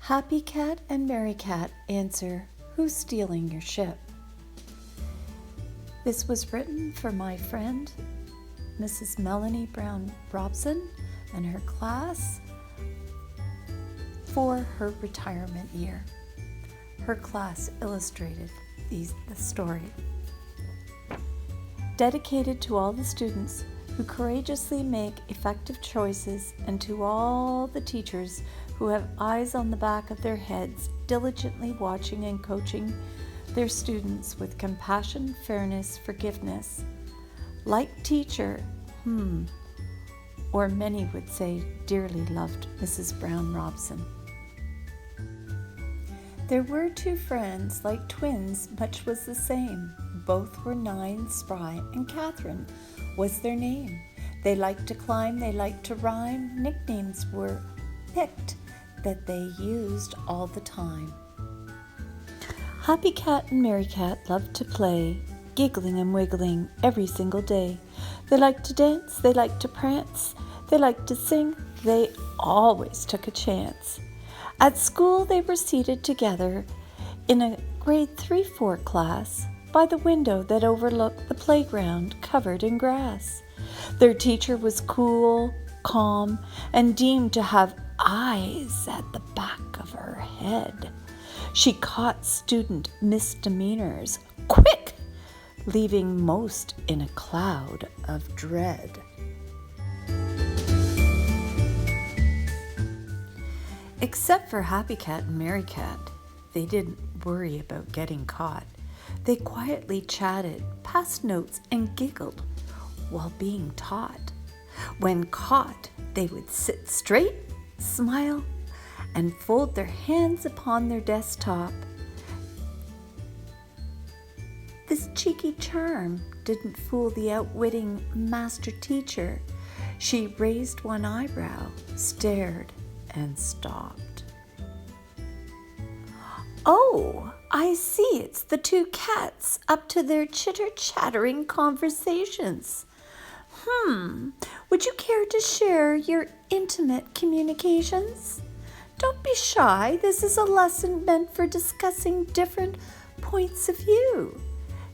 Happy Cat and Merry Cat answer, "Who's stealing your ship?" This was written for my friend, Mrs. Melanie Brown Robson, and her class for her retirement year. Her class illustrated the story. Dedicated to all the students who courageously make effective choices, and to all the teachers who have eyes on the back of their heads, diligently watching and coaching their students with compassion, fairness, forgiveness. Like teacher, or many would say dearly loved Mrs. Brown Robson. There were two friends, like twins, much was the same. Both were 9, spry, and Catherine was their name. They liked to climb, they liked to rhyme. Nicknames were picked that they used all the time. Happy Cat and Merry Cat loved to play, giggling and wiggling every single day. They liked to dance, they liked to prance, they liked to sing, they always took a chance. At school they were seated together in a grade 3-4 class by the window that overlooked the playground covered in grass. Their teacher was cool, calm, and deemed to have eyes at the back of her head. She caught student misdemeanors quick, leaving most in a cloud of dread. Except for Happy Cat and Merry Cat, they didn't worry about getting caught. They quietly chatted, passed notes, and giggled while being taught. When caught, they would sit straight, smile, and fold their hands upon their desktop. This cheeky charm didn't fool the outwitting master teacher. She raised one eyebrow, stared, and stopped. "Oh, I see it's the two cats up to their chitter-chattering conversations. Would you care to share your intimate communications? Don't be shy. This is a lesson meant for discussing different points of view."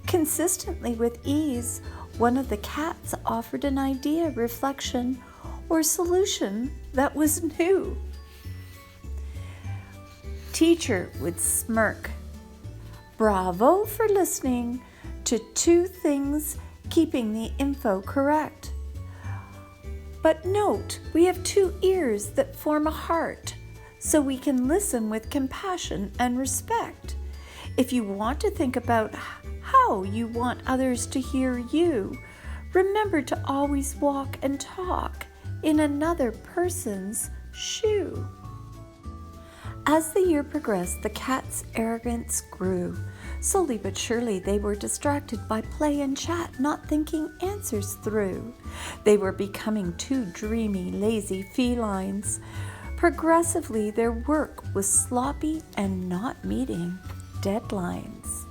Consistently with ease, one of the cats offered an idea, reflection, or solution that was new. Teacher would smirk. "Bravo for listening to 2 things, keeping the info correct. But note, we have 2 ears that form a heart, so we can listen with compassion and respect. If you want to think about how you want others to hear you, remember to always walk and talk in another person's shoe." As the year progressed, the cats' arrogance grew. Slowly but surely, they were distracted by play and chat, not thinking answers through. They were becoming 2 dreamy, lazy felines. Progressively, their work was sloppy and not meeting deadlines.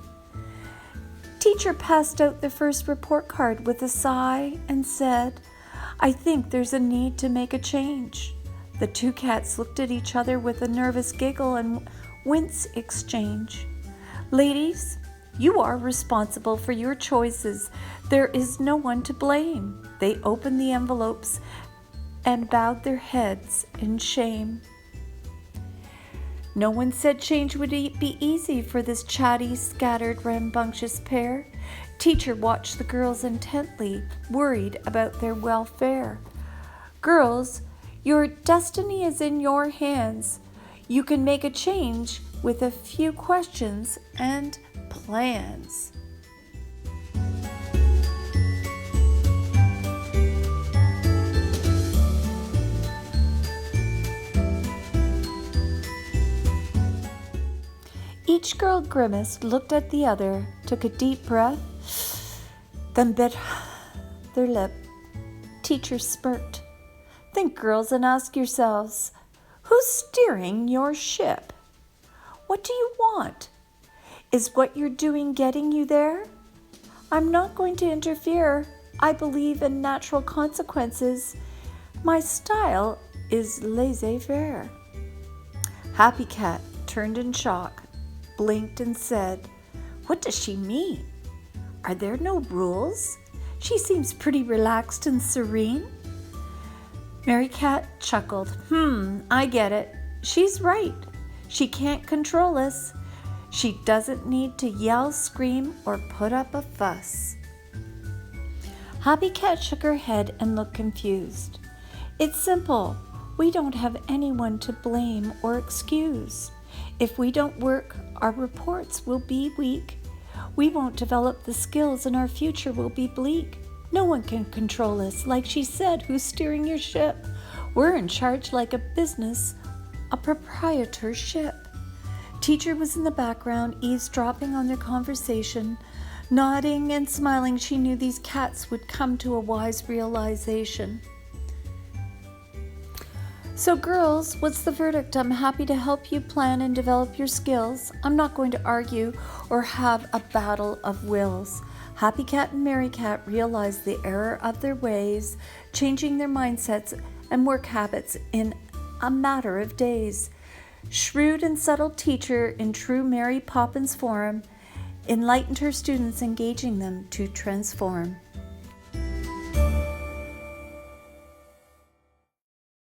Teacher passed out the first report card with a sigh and said, "I think there's a need to make a change." The 2 cats looked at each other with a nervous giggle and wince exchange. "Ladies, you are responsible for your choices. There is no one to blame." They opened the envelopes and bowed their heads in shame. No one said change would be easy for this chatty, scattered, rambunctious pair. Teacher watched the girls intently, worried about their welfare. "Girls, your destiny is in your hands. You can make a change with a few questions and plans." Each girl grimaced, looked at the other, took a deep breath, then bit their lip. Teacher smirked. "Think, girls, and ask yourselves, who's steering your ship? What do you want? Is what you're doing getting you there? I'm not going to interfere. I believe in natural consequences. My style is laissez-faire." Happy Cat turned in shock, blinked and said, "What does she mean? Are there no rules? She seems pretty relaxed and serene." Mary Cat chuckled. I get it. She's right. She can't control us. She doesn't need to yell, scream, or put up a fuss." Happy Cat shook her head and looked confused. "It's simple. We don't have anyone to blame or excuse. If we don't work, our reports will be weak. We won't develop the skills and our future will be bleak. No one can control us, like she said, who's steering your ship. We're in charge like a business, a proprietorship." Teacher was in the background, eavesdropping on their conversation. Nodding and smiling, she knew these cats would come to a wise realization. "So girls, what's the verdict? I'm happy to help you plan and develop your skills. I'm not going to argue or have a battle of wills." Happy Cat and Mary Cat realized the error of their ways, changing their mindsets and work habits in a matter of days. Shrewd and subtle teacher in true Mary Poppins form enlightened her students, engaging them to transform.